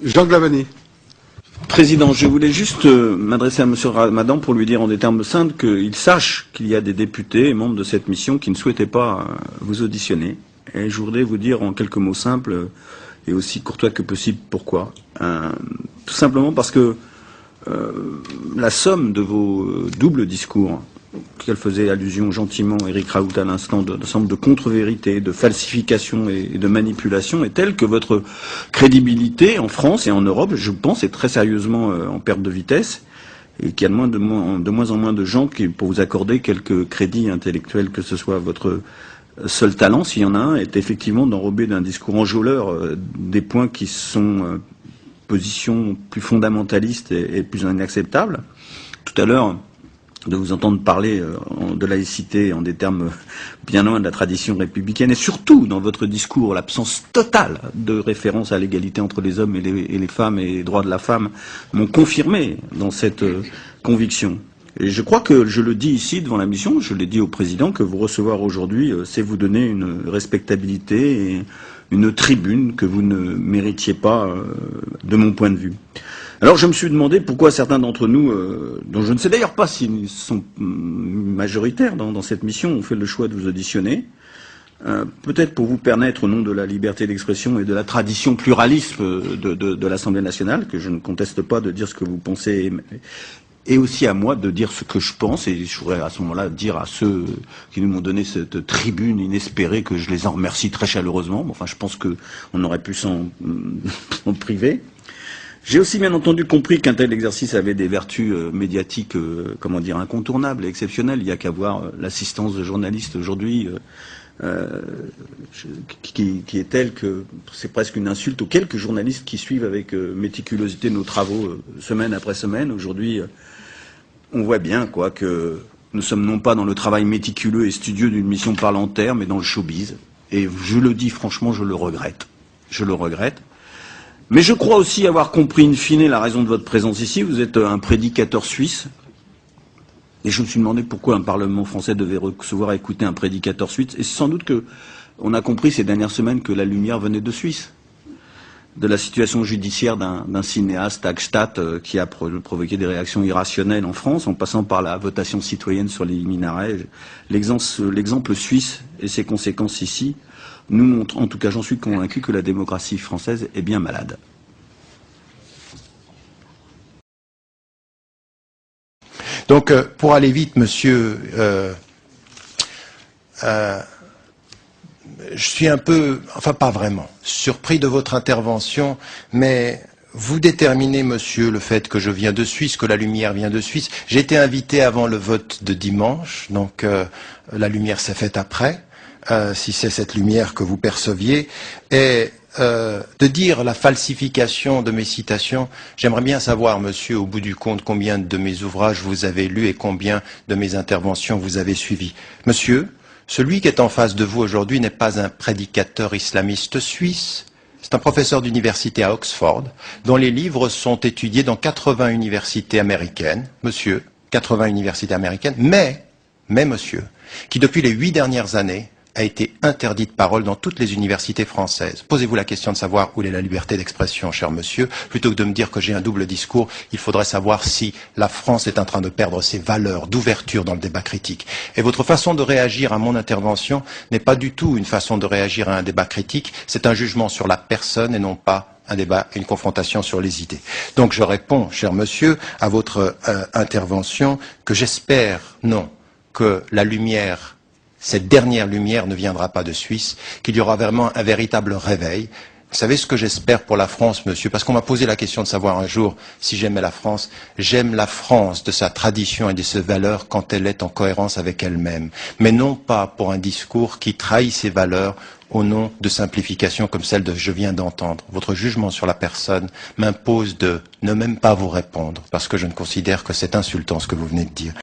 Jean Glavany. Président, je voulais juste m'adresser à M. Ramadan pour lui dire en des termes simples qu'il sache qu'il y a des députés et membres de cette mission qui ne souhaitaient pas vous auditionner. Et je voudrais vous dire en quelques mots simples et aussi courtois que possible pourquoi. Tout simplement parce que la somme de vos doubles discours, auquel faisait allusion gentiment Éric Raoult à l'instant, d'ensemble de contre-vérités, de falsifications et de manipulations, est telle que votre crédibilité en France et en Europe, je pense, est très sérieusement en perte de vitesse, et qu'il y a de moins en moins de gens qui, pour vous accorder quelques crédits intellectuels, que ce soit votre seul talent, s'il y en a un, est effectivement d'enrober d'un discours enjôleur des points qui sont positions plus fondamentalistes et plus inacceptables. Tout à l'heure, de vous entendre parler de laïcité en des termes bien loin de la tradition républicaine, et surtout dans votre discours, l'absence totale de référence à l'égalité entre les hommes et les femmes et les droits de la femme m'ont confirmé dans cette conviction. Et je crois que je le dis ici devant la mission, je l'ai dit au président, que vous recevoir aujourd'hui, c'est vous donner une respectabilité et une tribune que vous ne méritiez pas de mon point de vue. Alors je me suis demandé pourquoi certains d'entre nous, dont je ne sais d'ailleurs pas s'ils sont majoritaires dans cette mission, ont fait le choix de vous auditionner. Peut-être pour vous permettre, au nom de la liberté d'expression et de la tradition pluraliste de l'Assemblée nationale, que je ne conteste pas, de dire ce que vous pensez, et aussi à moi de dire ce que je pense, et je voudrais à ce moment-là dire à ceux qui nous ont donné cette tribune inespérée que je les en remercie très chaleureusement. Enfin, je pense qu'on aurait pu s'en priver. J'ai aussi bien entendu compris qu'un tel exercice avait des vertus médiatiques, incontournables et exceptionnelles. Il n'y a qu'à voir l'assistance de journalistes aujourd'hui, qui est telle que c'est presque une insulte aux quelques journalistes qui suivent avec méticulosité nos travaux semaine après semaine. Aujourd'hui, on voit bien que nous sommes non pas dans le travail méticuleux et studieux d'une mission parlementaire, mais dans le showbiz. Et je le dis franchement, je le regrette. Je le regrette. Mais je crois aussi avoir compris in fine la raison de votre présence ici. Vous êtes un prédicateur suisse. Et je me suis demandé pourquoi un Parlement français devait recevoir et écouter un prédicateur suisse. Et c'est sans doute qu'on a compris ces dernières semaines que la lumière venait de Suisse. De la situation judiciaire d'un cinéaste, Hagstatt, qui a provoqué des réactions irrationnelles en France, en passant par la votation citoyenne sur les minarets. L'exemple suisse et ses conséquences ici nous montre, en tout cas j'en suis convaincu, que la démocratie française est bien malade. Donc, pour aller vite, monsieur, je suis un peu, enfin pas vraiment, surpris de votre intervention, mais vous déterminez, monsieur, le fait que je viens de Suisse, que la lumière vient de Suisse. J'ai été invité avant le vote de dimanche, donc la lumière s'est faite après. Si c'est cette lumière que vous perceviez, et de dire la falsification de mes citations, j'aimerais bien savoir, monsieur, au bout du compte, combien de mes ouvrages vous avez lus et combien de mes interventions vous avez suivies. Monsieur, celui qui est en face de vous aujourd'hui n'est pas un prédicateur islamiste suisse, c'est un professeur d'université à Oxford, dont les livres sont étudiés dans 80 universités américaines, monsieur, 80 universités américaines, mais monsieur, qui depuis les 8 dernières années a été interdit de parole dans toutes les universités françaises. Posez-vous la question de savoir où est la liberté d'expression, cher monsieur. Plutôt que de me dire que j'ai un double discours, il faudrait savoir si la France est en train de perdre ses valeurs d'ouverture dans le débat critique. Et votre façon de réagir à mon intervention n'est pas du tout une façon de réagir à un débat critique, c'est un jugement sur la personne et non pas un débat, une confrontation sur les idées. Donc je réponds, cher monsieur, à votre intervention que j'espère, non, que la lumière, cette dernière lumière ne viendra pas de Suisse, qu'il y aura vraiment un véritable réveil. Vous savez ce que j'espère pour la France, monsieur, parce qu'on m'a posé la question de savoir un jour si j'aimais la France. J'aime la France de sa tradition et de ses valeurs quand elle est en cohérence avec elle-même, mais non pas pour un discours qui trahit ses valeurs au nom de simplifications comme celle que je viens d'entendre. Votre jugement sur la personne m'impose de ne même pas vous répondre, parce que je ne considère que c'est insultant ce que vous venez de dire.